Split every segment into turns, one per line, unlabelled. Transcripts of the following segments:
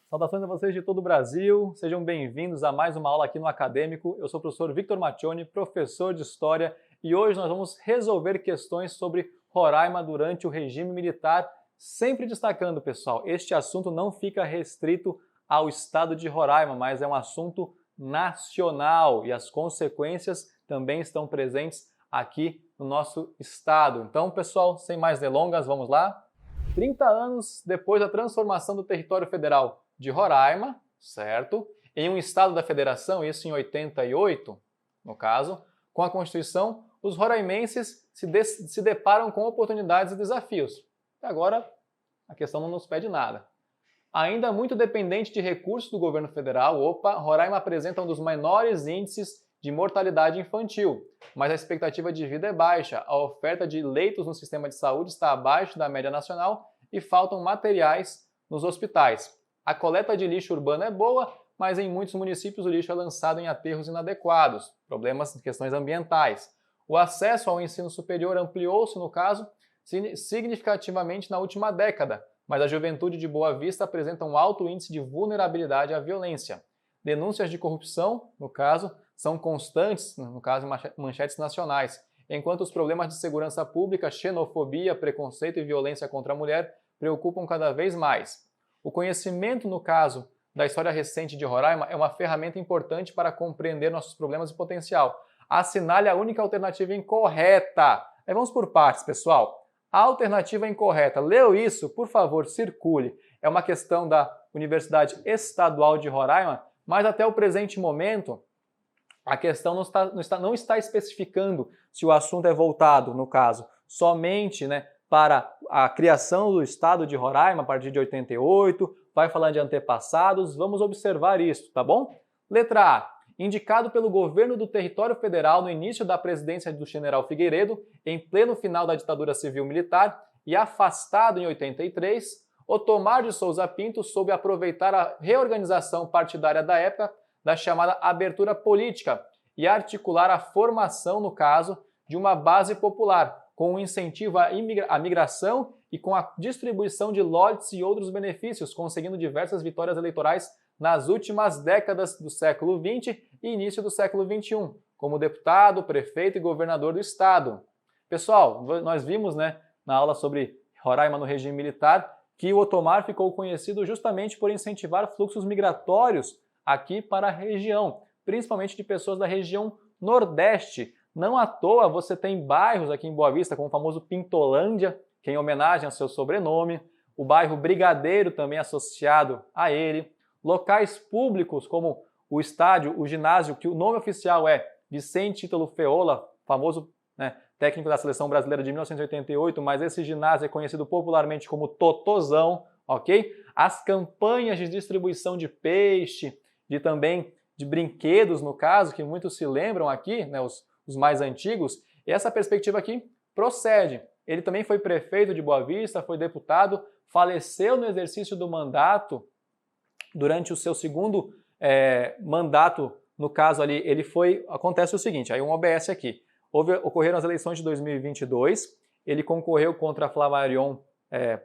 Saudações a vocês de todo o Brasil, sejam bem-vindos a mais uma aula aqui no Acadêmico. Eu sou o professor Victor Mattioni, professor de História, e hoje nós vamos resolver questões sobre Roraima durante o regime militar, sempre destacando, pessoal, este assunto não fica restrito ao estado de Roraima, mas é um assunto nacional e as consequências também estão presentes aqui no nosso estado. Então, pessoal, sem mais delongas, vamos lá? 30 anos depois da transformação do território federal de Roraima, certo? Em um estado da federação, isso em 88, no caso, com a Constituição, os roraimenses se deparam com oportunidades e desafios. E agora, a questão não nos pede nada. Ainda muito dependente de recursos do governo federal, Roraima apresenta um dos menores índices de mortalidade infantil, mas a expectativa de vida é baixa, a oferta de leitos no sistema de saúde está abaixo da média nacional e faltam materiais nos hospitais. A coleta de lixo urbano é boa, mas em muitos municípios o lixo é lançado em aterros inadequados, problemas de questões ambientais. O acesso ao ensino superior ampliou-se, no caso, significativamente na última década, mas a juventude de Boa Vista apresenta um alto índice de vulnerabilidade à violência. Denúncias de corrupção, no caso, são constantes, no caso, em manchetes nacionais, enquanto os problemas de segurança pública, xenofobia, preconceito e violência contra a mulher preocupam cada vez mais. O conhecimento, no caso, da história recente de Roraima é uma ferramenta importante para compreender nossos problemas e potencial. Assinale a única alternativa incorreta. Aí vamos por partes, pessoal. A alternativa incorreta. Leu isso? Por favor, circule. É uma questão da Universidade Estadual de Roraima, mas até o presente momento, a questão não está especificando se o assunto é voltado, no caso, somente para a criação do estado de Roraima a partir de 88, vai falar de antepassados, vamos observar isso, tá bom? Letra A. Indicado pelo governo do território federal no início da presidência do general Figueiredo, em pleno final da ditadura civil-militar e afastado em 83, Otomar de Souza Pinto soube aproveitar a reorganização partidária da época da chamada abertura política e articular a formação, no caso, de uma base popular, com um incentivo à migração e com a distribuição de lotes e outros benefícios, conseguindo diversas vitórias eleitorais nas últimas décadas do século XX e início do século XXI, como deputado, prefeito e governador do estado. Pessoal, nós vimos na aula sobre Roraima no regime militar que o Otomar ficou conhecido justamente por incentivar fluxos migratórios aqui para a região, principalmente de pessoas da região Nordeste. Não à toa você tem bairros aqui em Boa Vista, como o famoso Pintolândia, que é em homenagem ao seu sobrenome, o bairro Brigadeiro também associado a ele, locais públicos como o estádio, o ginásio, que o nome oficial é Vicente Ítalo Feola, famoso técnico da Seleção Brasileira de 1988, mas esse ginásio é conhecido popularmente como Totozão, ok? As campanhas de distribuição de peixe, de brinquedos, no caso, que muitos se lembram aqui, os mais antigos, e essa perspectiva aqui procede. Ele também foi prefeito de Boa Vista, foi deputado, faleceu no exercício do mandato, durante o seu segundo mandato, no caso ali, acontece o seguinte, aí um OBS aqui, ocorreram as eleições de 2022, ele concorreu contra Flamarion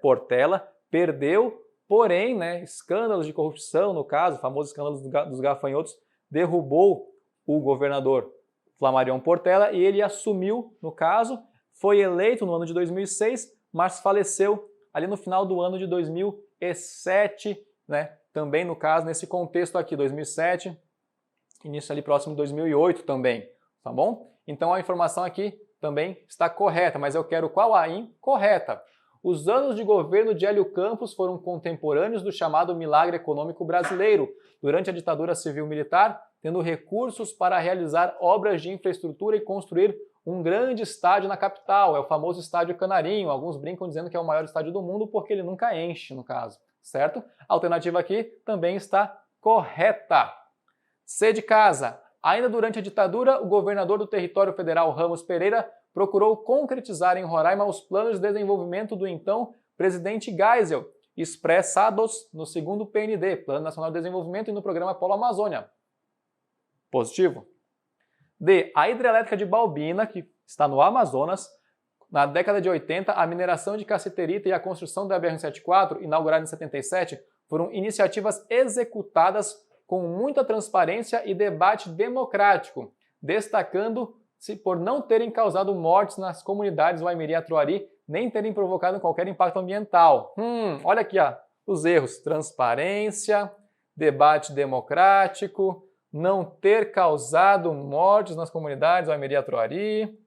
Portela, perdeu, porém, escândalos de corrupção, no caso, o famoso escândalo dos gafanhotos, derrubou o governador Flamarion Portela e ele assumiu, no caso, foi eleito no ano de 2006, mas faleceu ali no final do ano de 2007, também, no caso, nesse contexto aqui, 2007, início ali próximo de 2008 também, tá bom? Então a informação aqui também está correta, mas eu quero qual a incorreta? Os anos de governo de Hélio Campos foram contemporâneos do chamado milagre econômico brasileiro, durante a ditadura civil-militar, tendo recursos para realizar obras de infraestrutura e construir um grande estádio na capital, é o famoso Estádio Canarinho. Alguns brincam dizendo que é o maior estádio do mundo porque ele nunca enche, no caso, certo? A alternativa aqui também está correta. C de casa. Ainda durante a ditadura, o governador do território federal, Ramos Pereira, procurou concretizar em Roraima os planos de desenvolvimento do então presidente Geisel, expressados no segundo PND, Plano Nacional de Desenvolvimento, e no programa Polo Amazônia. Positivo. D. A hidrelétrica de Balbina, que está no Amazonas, na década de 80, a mineração de cassiterita e a construção da BR-174, inaugurada em 77, foram iniciativas executadas com muita transparência e debate democrático, destacando-se por não terem causado mortes nas comunidades Waimiri e Atuari, nem terem provocado qualquer impacto ambiental. Olha aqui, ó, os erros: transparência, debate democrático, não ter causado mortes nas comunidades Waimiri e Atuari.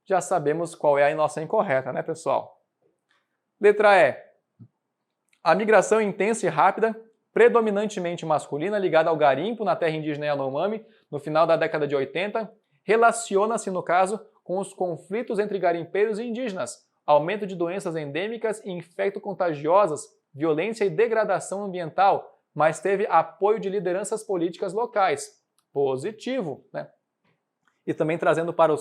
Já sabemos qual é a nossa incorreta, né, pessoal? Letra E. A migração intensa e rápida, predominantemente masculina, ligada ao garimpo na terra indígena Yanomami, no final da década de 80, relaciona-se, no caso, com os conflitos entre garimpeiros e indígenas, aumento de doenças endêmicas e infecto-contagiosas, violência e degradação ambiental, mas teve apoio de lideranças políticas locais. Positivo, né? E também trazendo para o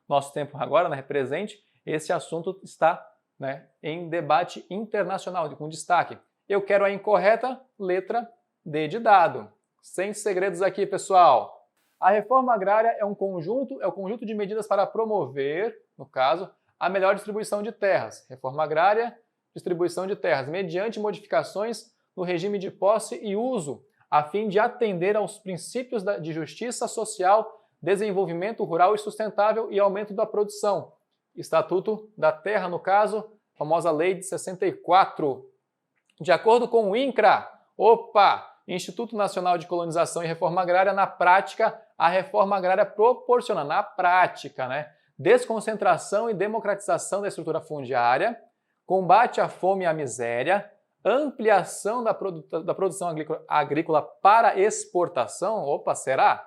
nosso tempo agora, né, presente, esse assunto está, né, em debate internacional, com destaque. Eu quero a incorreta letra D de dado. Sem segredos aqui, pessoal. A reforma agrária é um conjunto de medidas para promover, no caso, a melhor distribuição de terras. Reforma agrária, distribuição de terras, mediante modificações no regime de posse e uso, a fim de atender aos princípios de justiça social, desenvolvimento rural e sustentável e aumento da produção. Estatuto da Terra, no caso, famosa Lei de 64. De acordo com o INCRA, Instituto Nacional de Colonização e Reforma Agrária, na prática, a reforma agrária proporciona, na prática, né, desconcentração e democratização da estrutura fundiária, combate à fome e à miséria, ampliação da produção agrícola para exportação, será?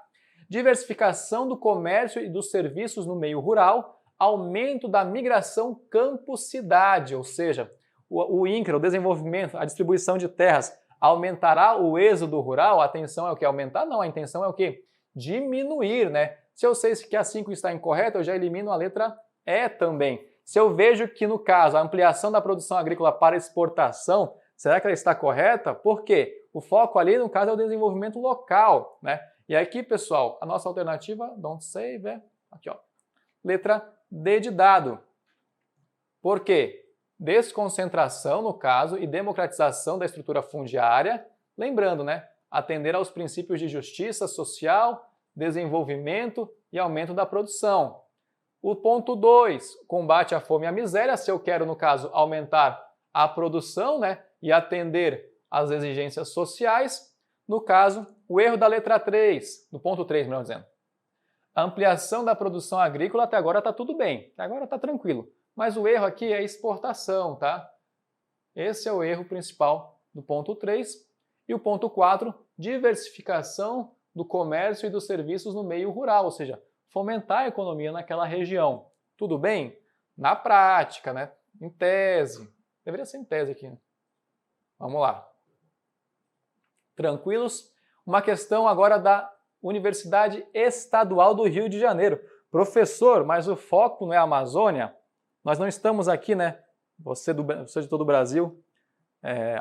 Diversificação do comércio e dos serviços no meio rural, aumento da migração campo-cidade, ou seja, o INCRA, o desenvolvimento, a distribuição de terras, aumentará o êxodo rural? A intenção é o que? Aumentar? Não, a intenção é o que? Diminuir, né? Se eu sei que a 5 está incorreta, eu já elimino a letra E também. Se eu vejo que, no caso, a ampliação da produção agrícola para exportação, será que ela está correta? Por quê? O foco ali, no caso, é o desenvolvimento local, né? E aqui, pessoal, a nossa alternativa, don't save, aqui, ó, letra D de dado. Por quê? Desconcentração, no caso, e democratização da estrutura fundiária, lembrando, né, atender aos princípios de justiça social, desenvolvimento e aumento da produção. O ponto 2, combate à fome e à miséria, se eu quero, no caso, aumentar a produção, né, e atender às exigências sociais, no caso, o erro da letra 3, do ponto 3, melhor dizendo. A ampliação da produção agrícola, até agora está tudo bem, até agora está tranquilo. Mas o erro aqui é a exportação, tá? Esse é o erro principal do ponto 3. E o ponto 4, diversificação do comércio e dos serviços no meio rural, ou seja, fomentar a economia naquela região. Tudo bem? Na prática, né? Em tese. Deveria ser em tese aqui, né? Vamos lá. Tranquilos? Uma questão agora da Universidade Estadual do Rio de Janeiro. Professor, mas o foco não é a Amazônia? Nós não estamos aqui, né, você de todo o Brasil,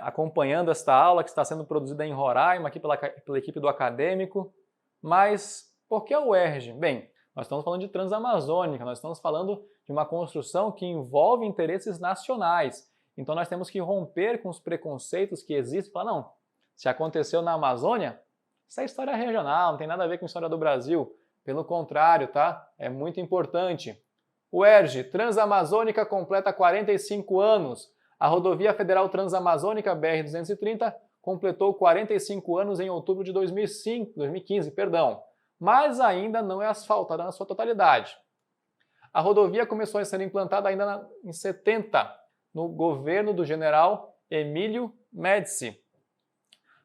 acompanhando esta aula que está sendo produzida em Roraima, aqui pela equipe do Acadêmico, mas por que a UERJ? Bem, nós estamos falando de Transamazônica, nós estamos falando de uma construção que envolve interesses nacionais. Então nós temos que romper com os preconceitos que existem, falar, não, se aconteceu na Amazônia, isso é história regional, não tem nada a ver com a história do Brasil. Pelo contrário, tá? É muito importante. UERJ, Transamazônica completa 45 anos. A Rodovia Federal Transamazônica BR-230 completou 45 anos em outubro de 2015, mas ainda não é asfaltada na sua totalidade. A rodovia começou a ser implantada ainda em 70, no governo do general Emílio Médici.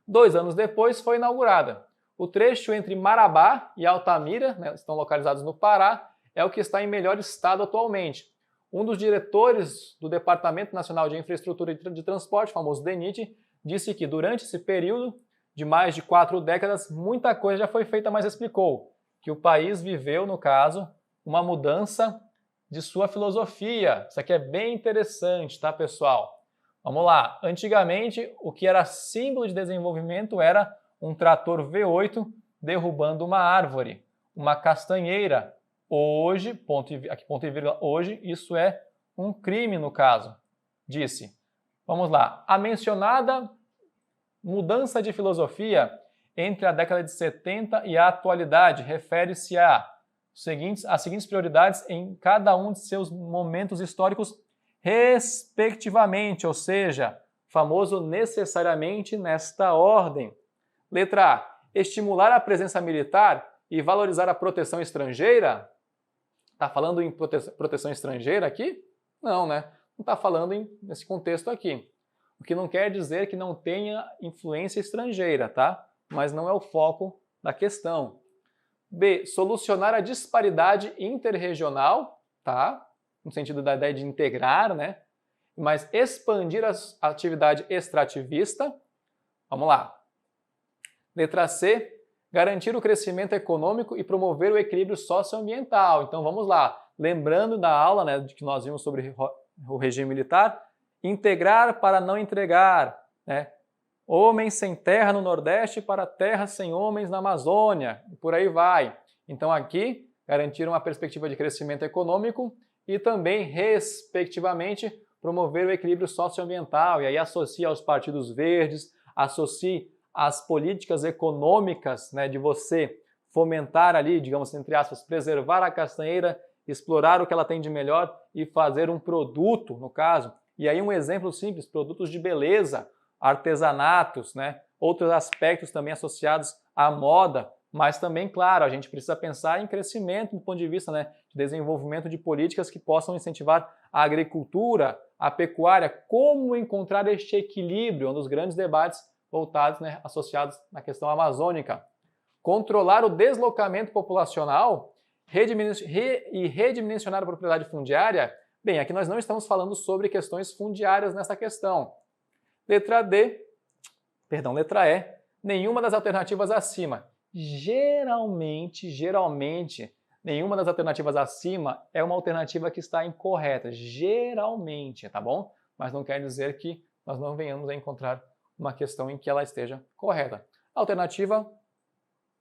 2 anos depois foi inaugurada. O trecho entre Marabá e Altamira, né, estão localizados no Pará, é o que está em melhor estado atualmente. Um dos diretores do Departamento Nacional de Infraestrutura de Transporte, famoso DENIT, disse que durante esse período de mais de 4 décadas, muita coisa já foi feita, mas explicou que o país viveu, no caso, uma mudança de sua filosofia. Isso aqui é bem interessante, tá, pessoal? Vamos lá. Antigamente, o que era símbolo de desenvolvimento era um trator V8 derrubando uma árvore, uma castanheira. Hoje, ponto e vírgula, hoje, isso é um crime no caso, disse. Vamos lá. A mencionada Mudança de filosofia entre a década de 70 e a atualidade refere-se às seguintes prioridades em cada um de seus momentos históricos respectivamente, ou seja, famoso necessariamente nesta ordem. Letra A. Estimular a presença militar e valorizar a proteção estrangeira? Está falando em proteção estrangeira aqui? Não, né? Não está falando nesse contexto aqui. O que não quer dizer que não tenha influência estrangeira, tá? Mas não é o foco da questão. B. Solucionar a disparidade interregional, tá? No sentido da ideia de integrar, né? Mas expandir a atividade extrativista. Vamos lá. Letra C. Garantir o crescimento econômico e promover o equilíbrio socioambiental. Então vamos lá. Lembrando da aula, né, de que nós vimos sobre o regime militar, integrar para não entregar, né? Homens sem terra no Nordeste para terras sem homens na Amazônia, e por aí vai. Então aqui, garantir uma perspectiva de crescimento econômico e também, respectivamente, promover o equilíbrio socioambiental. E aí associa aos partidos verdes, associa às políticas econômicas, né, de você fomentar ali, digamos, entre aspas, preservar a castanheira, explorar o que ela tem de melhor e fazer um produto, no caso. E aí um exemplo simples, produtos de beleza, artesanatos, né? Outros aspectos também associados à moda, mas também, claro, a gente precisa pensar em crescimento do ponto de vista, né, de desenvolvimento de políticas que possam incentivar a agricultura, a pecuária, como encontrar este equilíbrio, um dos grandes debates voltados, né, associados na questão amazônica. Controlar o deslocamento populacional e redimensionar a propriedade fundiária. Bem, aqui nós não estamos falando sobre questões fundiárias nessa questão. Letra E, nenhuma das alternativas acima. Geralmente, nenhuma das alternativas acima é uma alternativa que está incorreta. Geralmente, tá bom? Mas não quer dizer que nós não venhamos a encontrar uma questão em que ela esteja correta. Alternativa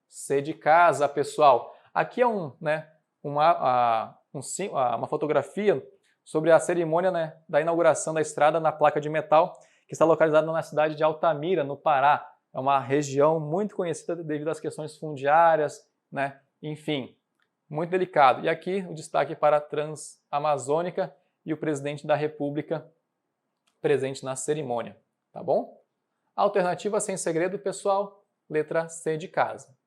C de casa, pessoal. Aqui é uma fotografia sobre a cerimônia, né, da inauguração da estrada na placa de metal, que está localizada na cidade de Altamira, no Pará. É uma região muito conhecida devido às questões fundiárias, né? Enfim, muito delicado. E aqui o destaque para a Transamazônica e o presidente da República presente na cerimônia, tá bom? Alternativa sem segredo, pessoal, letra C de casa.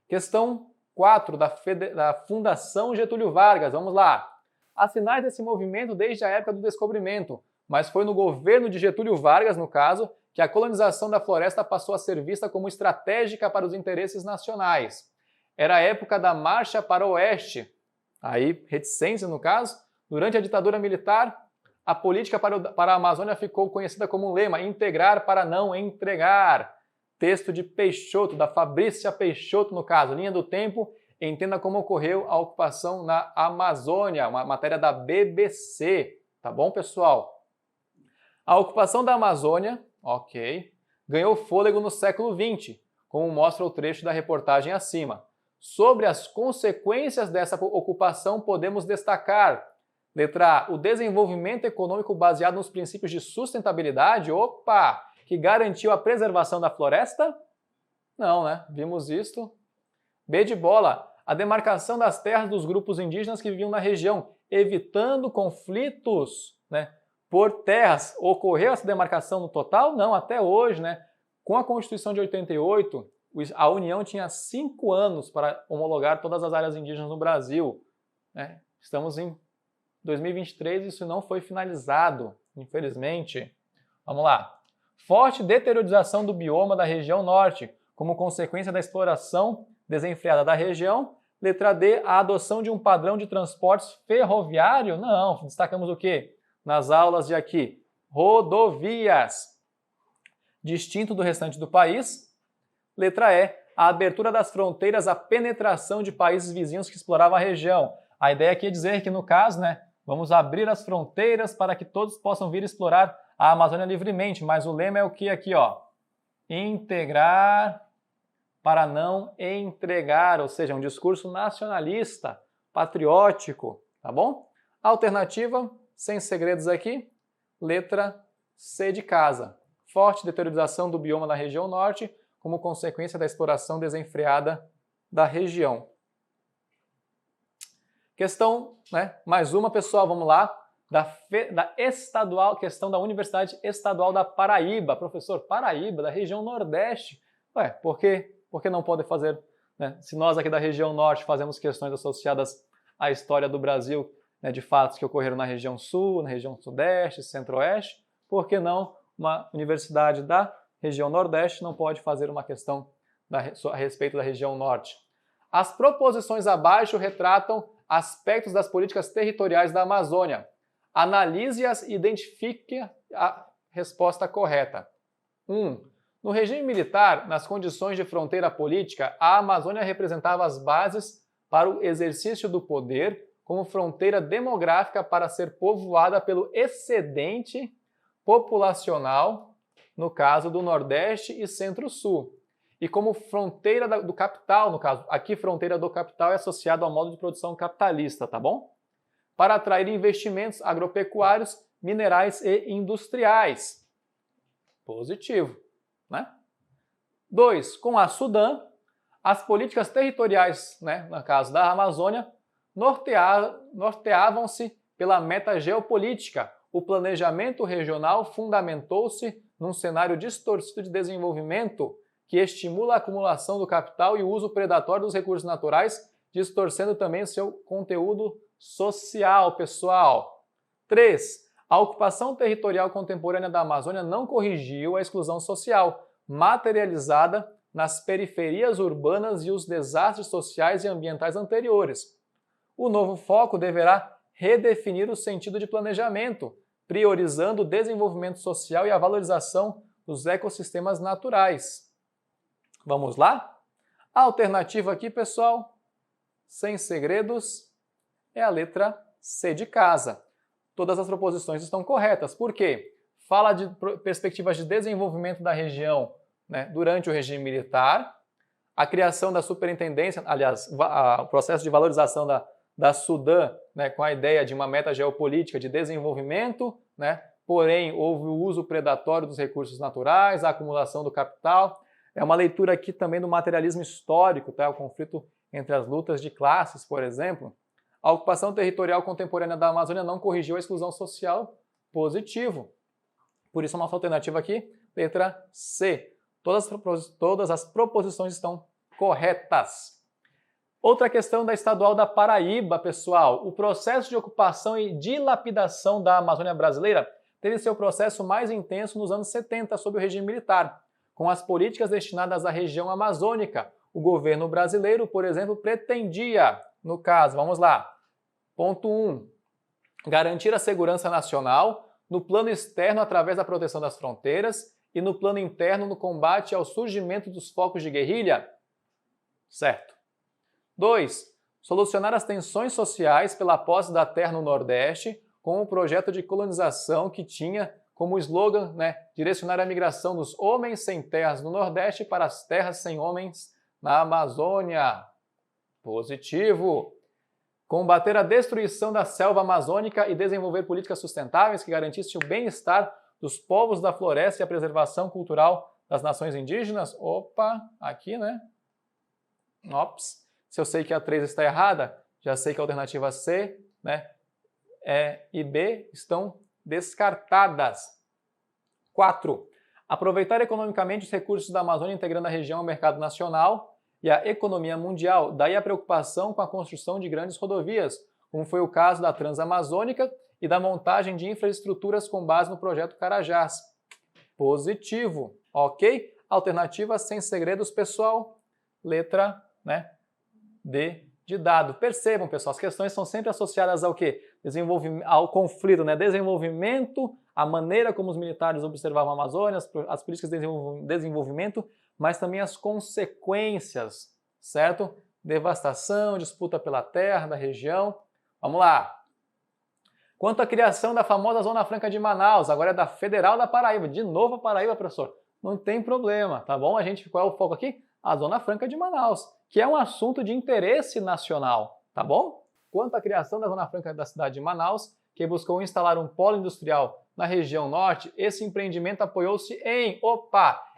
Questão 4 da Fundação Getúlio Vargas, vamos lá. Há sinais desse movimento desde a época do descobrimento, mas foi no governo de Getúlio Vargas, no caso, que a colonização da floresta passou a ser vista como estratégica para os interesses nacionais. Era a época da Marcha para o Oeste, aí reticência no caso. Durante a ditadura militar, a política para a Amazônia ficou conhecida como um lema: integrar para não entregar. Texto de Peixoto, da Fabrícia Peixoto, no caso, linha do tempo, entenda como ocorreu a ocupação na Amazônia, uma matéria da BBC, tá bom, pessoal? A ocupação da Amazônia, ok, ganhou fôlego no século XX, como mostra o trecho da reportagem acima. Sobre as consequências dessa ocupação, podemos destacar: letra A, o desenvolvimento econômico baseado nos princípios de sustentabilidade, que garantiu a preservação da floresta? Não, né? Vimos isto. B de bola, a demarcação das terras dos grupos indígenas que viviam na região, evitando conflitos, né, por terras. Ocorreu essa demarcação no total? Não, até hoje, né? Com a Constituição de 88, a União tinha 5 anos para homologar todas as áreas indígenas no Brasil, né? Estamos em 2023 e isso não foi finalizado, infelizmente. Vamos lá. Forte deteriorização do bioma da região norte, como consequência da exploração desenfreada da região. Letra D, a adoção de um padrão de transportes ferroviário? Não, destacamos o quê? Nas aulas de aqui, rodovias. Distinto do restante do país. Letra E, a abertura das fronteiras à penetração de países vizinhos que exploravam a região. A ideia aqui é dizer que, no caso, né, vamos abrir as fronteiras para que todos possam vir explorar a Amazônia livremente, mas o lema é o que aqui, ó? Integrar para não entregar, ou seja, um discurso nacionalista, patriótico, tá bom? Alternativa, sem segredos aqui, letra C de casa. forte deteriorização do bioma na região norte, como consequência da exploração desenfreada da região. Questão, mais uma, pessoal, vamos lá, questão da Universidade Estadual da Paraíba. Professor, Paraíba, da região Nordeste. Por que não pode fazer, se nós aqui da região Norte fazemos questões associadas à história do Brasil, de fatos que ocorreram na região Sul, na região Sudeste, Centro-Oeste, por que não uma universidade da região Nordeste não pode fazer uma questão a respeito da região Norte? As proposições abaixo retratam aspectos das políticas territoriais da Amazônia. Analise-as e identifique a resposta correta. 1. No regime militar, nas condições de fronteira política, a Amazônia representava as bases para o exercício do poder como fronteira demográfica para ser povoada pelo excedente populacional, no caso do Nordeste e Centro-Sul, e como fronteira do capital, no caso, aqui fronteira do capital é associado ao modo de produção capitalista, tá bom? Para atrair investimentos agropecuários, minerais e industriais. Positivo, 2. Com a Sudã, as políticas territoriais, no caso da Amazônia, norteavam-se pela meta geopolítica. O planejamento regional fundamentou-se num cenário distorcido de desenvolvimento que estimula a acumulação do capital e o uso predatório dos recursos naturais, distorcendo também seu conteúdo social, pessoal. 3. A ocupação territorial contemporânea da Amazônia não corrigiu a exclusão social, materializada nas periferias urbanas e os desastres sociais e ambientais anteriores. O novo foco deverá redefinir o sentido de planejamento, priorizando o desenvolvimento social e a valorização dos ecossistemas naturais. Vamos lá? A alternativa aqui, pessoal, sem segredos, é a letra C de casa. Todas as proposições estão corretas. Por quê? Fala de perspectivas de desenvolvimento da região durante o regime militar, a criação da superintendência, aliás, o processo de valorização da Sudã, com a ideia de uma meta geopolítica de desenvolvimento, porém houve o uso predatório dos recursos naturais, a acumulação do capital. É uma leitura aqui também do materialismo histórico, o conflito entre as lutas de classes, por exemplo. A ocupação territorial contemporânea da Amazônia não corrigiu a exclusão social. Positivo. Por isso a nossa alternativa aqui, letra C. Todas as proposições estão corretas. Outra questão da Estadual da Paraíba, pessoal. O processo de ocupação e dilapidação da Amazônia brasileira teve seu processo mais intenso nos anos 70, sob o regime militar. Com as políticas destinadas à região amazônica, o governo brasileiro, por exemplo, pretendia, no caso, vamos lá, ponto 1, garantir a segurança nacional no plano externo através da proteção das fronteiras e no plano interno no combate ao surgimento dos focos de guerrilha. Certo. 2. Solucionar as tensões sociais pela posse da terra no Nordeste com um projeto de colonização que tinha como slogan, direcionar a migração dos homens sem terras no Nordeste para as terras sem homens na Amazônia. Positivo. Combater a destruição da selva amazônica e desenvolver políticas sustentáveis que garantissem o bem-estar dos povos da floresta e a preservação cultural das nações indígenas. Opa, aqui, Ops. Se eu sei que a 3 está errada, já sei que a alternativa C, E e B estão descartadas. 4. Aproveitar economicamente os recursos da Amazônia integrando a região ao mercado nacional e a economia mundial. Daí a preocupação com a construção de grandes rodovias, como foi o caso da Transamazônica e da montagem de infraestruturas com base no projeto Carajás. Positivo, ok? Alternativa sem segredos, pessoal. Letra, D de dado. Percebam, pessoal, as questões são sempre associadas ao quê? Ao conflito, Desenvolvimento, a maneira como os militares observavam a Amazônia, as políticas de desenvolvimento, mas também as consequências, certo? Devastação, disputa pela terra da região. Vamos lá. Quanto à criação da famosa Zona Franca de Manaus, agora é da Federal da Paraíba. De novo a Paraíba, professor. Não tem problema, tá bom? Qual é o foco aqui? A Zona Franca de Manaus, que é um assunto de interesse nacional, tá bom? Quanto à criação da Zona Franca da cidade de Manaus, que buscou instalar um polo industrial na região norte, esse empreendimento apoiou-se em,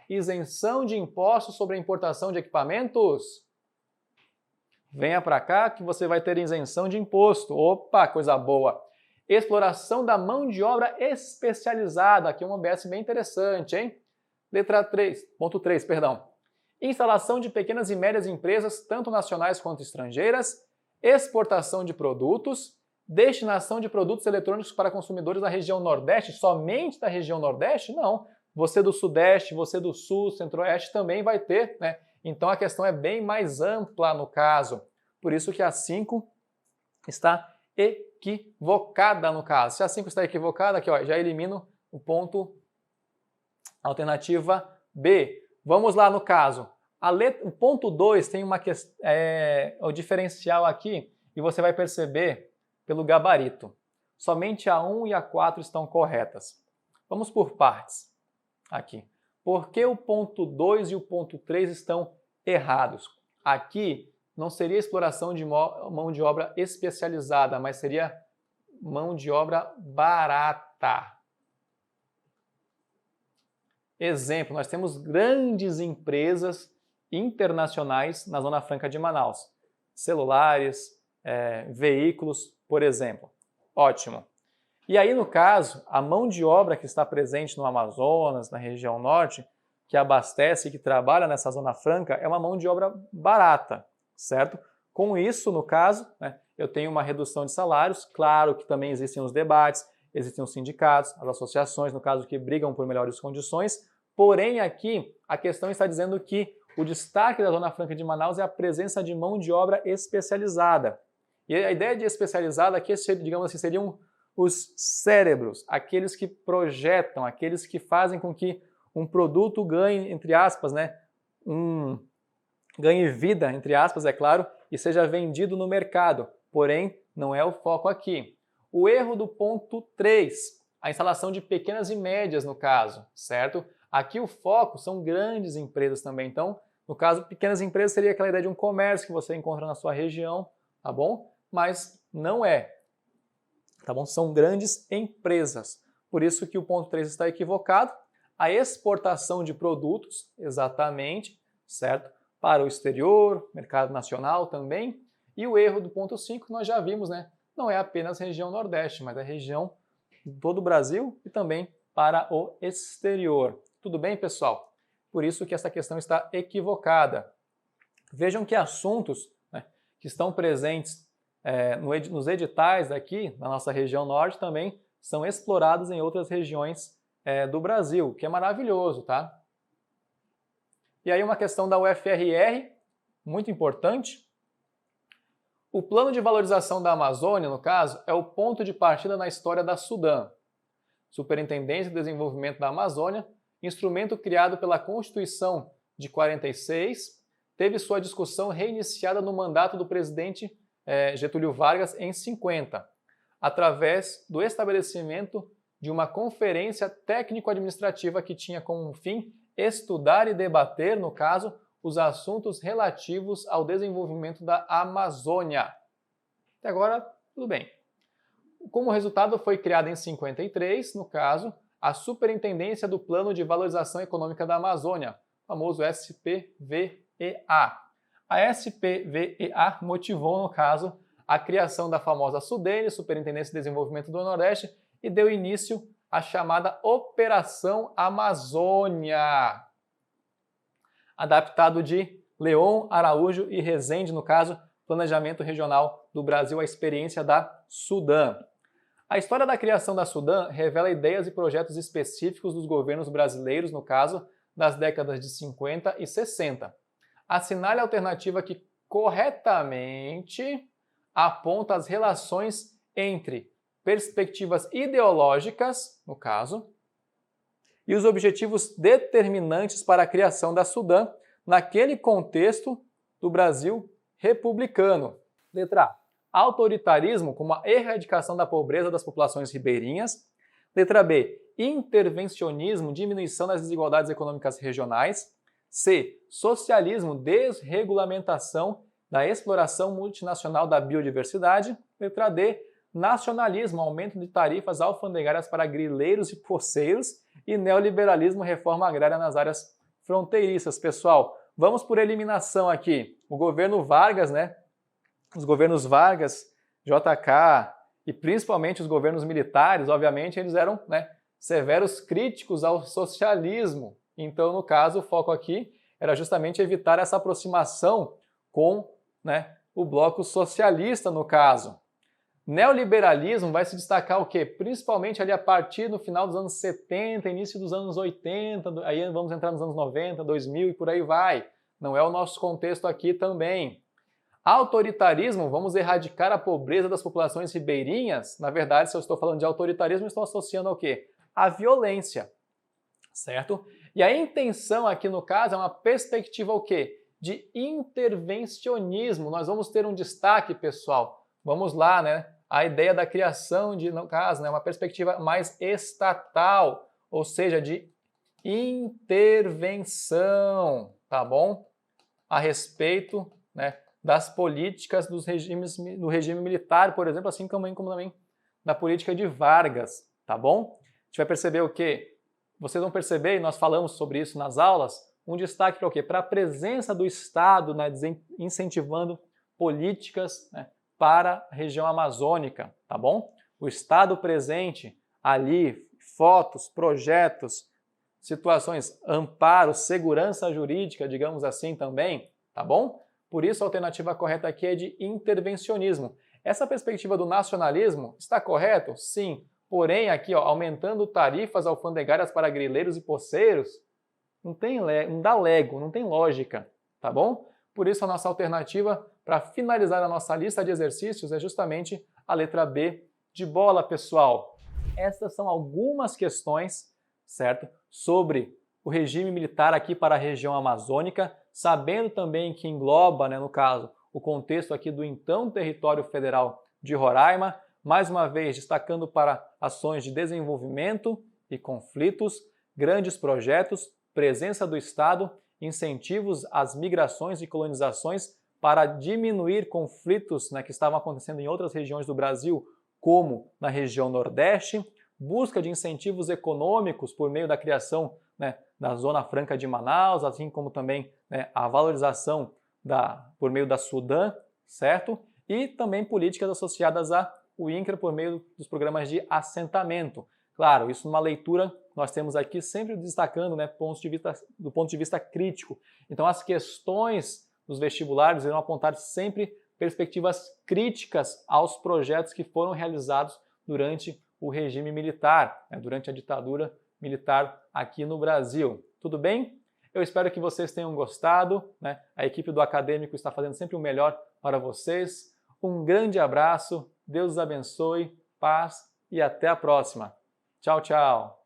isenção de impostos sobre a importação de equipamentos. Venha para cá que você vai ter isenção de imposto. Opa, coisa boa. Exploração da mão de obra especializada. Aqui é um OBS bem interessante, hein? Ponto 3, perdão. Instalação de pequenas e médias empresas, tanto nacionais quanto estrangeiras. Exportação de produtos. Destinação de produtos eletrônicos para consumidores da região Nordeste. Somente da região Nordeste? Não. Você do Sudeste, você do Sul, Centro-Oeste também vai ter, né? Então a questão é bem mais ampla no caso. Por isso que a 5 está equivocada no caso. Se a 5 está equivocada, aqui ó, já elimino o ponto alternativa B. Vamos lá no caso. O ponto 2 tem o diferencial aqui e você vai perceber pelo gabarito. Somente a 1 e a 4 estão corretas. Vamos por partes aqui. Por que o ponto 2 e o ponto 3 estão errados? Aqui não seria exploração de mão de obra especializada, mas seria mão de obra barata. Exemplo, nós temos grandes empresas internacionais na Zona Franca de Manaus. Celulares, veículos, por exemplo. Ótimo. E aí, no caso, a mão de obra que está presente no Amazonas, na região norte, que abastece e que trabalha nessa Zona Franca, é uma mão de obra barata, certo? Com isso, no caso, né, eu tenho uma redução de salários. Claro que também existem os debates, existem os sindicatos, as associações, no caso, que brigam por melhores condições. Porém, aqui, a questão está dizendo que o destaque da Zona Franca de Manaus é a presença de mão de obra especializada. E a ideia de especializada aqui, digamos assim, seriam os cérebros, aqueles que projetam, aqueles que fazem com que um produto ganhe, entre aspas, né, ganhe vida, entre aspas, é claro, e seja vendido no mercado. Porém, não é o foco aqui. O erro do ponto 3, a instalação de pequenas e médias no caso, certo? Aqui o foco são grandes empresas também. Então, no caso, pequenas empresas seria aquela ideia de um comércio que você encontra na sua região, tá bom? Mas não é. Tá bom? São grandes empresas. Por isso que o ponto 3 está equivocado. A exportação de produtos, exatamente, certo? Para o exterior, mercado nacional também. E o erro do ponto 5, nós já vimos, né? Não é apenas região Nordeste, mas é região de todo o Brasil e também para o exterior. Tudo bem, pessoal? Por isso que essa questão está equivocada. Vejam que assuntos, né, que estão presentes nos editais aqui, na nossa região norte, também são explorados em outras regiões do Brasil, que é maravilhoso, tá? E aí uma questão da UFRR, muito importante. O Plano de Valorização da Amazônia, no caso, é o ponto de partida na história da SUDAM, Superintendência de Desenvolvimento da Amazônia, instrumento criado pela Constituição de 46, teve sua discussão reiniciada no mandato do presidente Getúlio Vargas em 50, através do estabelecimento de uma conferência técnico-administrativa que tinha como fim estudar e debater, no caso, os assuntos relativos ao desenvolvimento da Amazônia. Até agora, tudo bem. Como resultado, foi criada em 53, no caso, a Superintendência do Plano de Valorização Econômica da Amazônia, famoso SPVEA. A SPVEA motivou, no caso, a criação da famosa SUDENE, Superintendência de Desenvolvimento do Nordeste, e deu início à chamada Operação Amazônia, adaptado de Leon Araújo e Rezende, no caso, Planejamento Regional do Brasil, a experiência da SUDAM. A história da criação da SUDAM revela ideias e projetos específicos dos governos brasileiros, no caso, das décadas de 50 e 60. Assinale a alternativa que corretamente aponta as relações entre perspectivas ideológicas, no caso, e os objetivos determinantes para a criação da SUDAM naquele contexto do Brasil republicano. Letra A. Autoritarismo como a erradicação da pobreza das populações ribeirinhas. Letra B. Intervencionismo, diminuição das desigualdades econômicas regionais. C. Socialismo, desregulamentação da exploração multinacional da biodiversidade. Letra D. nacionalismo, aumento de tarifas alfandegárias para grileiros e poceiros, e neoliberalismo, reforma agrária nas áreas fronteiriças. Pessoal, vamos por eliminação aqui. O governo Vargas, né? Os governos Vargas, JK e principalmente os governos militares, obviamente, eles eram, né, severos críticos ao socialismo. Então, no caso, o foco aqui era justamente evitar essa aproximação com, né, o bloco socialista, no caso. Neoliberalismo vai se destacar o quê? Principalmente ali a partir do final dos anos 70, início dos anos 80, aí vamos entrar nos anos 90, 2000 e por aí vai. Não é o nosso contexto aqui também. Autoritarismo, vamos erradicar a pobreza das populações ribeirinhas. Na verdade, se eu estou falando de autoritarismo, estou associando ao quê? A violência, certo? E a intenção aqui no caso é uma perspectiva o quê? De intervencionismo. Nós vamos ter um destaque, pessoal. Vamos lá, né? A ideia da criação de, no caso, né, uma perspectiva mais estatal, ou seja, de intervenção, tá bom? A respeito, né, das políticas do regime militar, por exemplo, assim como também da política de Vargas, tá bom? A gente vai perceber o quê? Vocês vão perceber, e nós falamos sobre isso nas aulas, um destaque para o quê? Para a presença do Estado, né, incentivando políticas, né, para a região amazônica, tá bom? O Estado presente ali, fotos, projetos, situações, amparo, segurança jurídica, digamos assim também, tá bom? Por isso a alternativa correta aqui é de intervencionismo. Essa perspectiva do nacionalismo está correto? Sim. Porém, aqui, ó, aumentando tarifas alfandegárias para grileiros e poceiros, não dá lego, não tem lógica, tá bom? Por isso a nossa alternativa para finalizar a nossa lista de exercícios é justamente a letra B de bola, pessoal. Essas são algumas questões, certo? Sobre o regime militar aqui para a região amazônica, sabendo também que engloba, né, no caso, o contexto aqui do então território federal de Roraima, mais uma vez destacando para ações de desenvolvimento e conflitos, grandes projetos, presença do Estado, incentivos às migrações e colonizações para diminuir conflitos, né, que estavam acontecendo em outras regiões do Brasil, como na região Nordeste, busca de incentivos econômicos por meio da criação, né, da Zona Franca de Manaus, assim como também, né, a valorização por meio da Sudã, certo? E também políticas associadas ao INCRA por meio dos programas de assentamento. Claro, isso numa leitura nós temos aqui sempre destacando, né, do ponto de vista crítico. Então as questões dos vestibulares irão apontar sempre perspectivas críticas aos projetos que foram realizados durante o regime militar, né, durante a ditadura militar aqui no Brasil. Tudo bem? Eu espero que vocês tenham gostado, né? A equipe do Acadêmico está fazendo sempre o melhor para vocês. Um grande abraço, Deus os abençoe, paz e até a próxima. Tchau, tchau!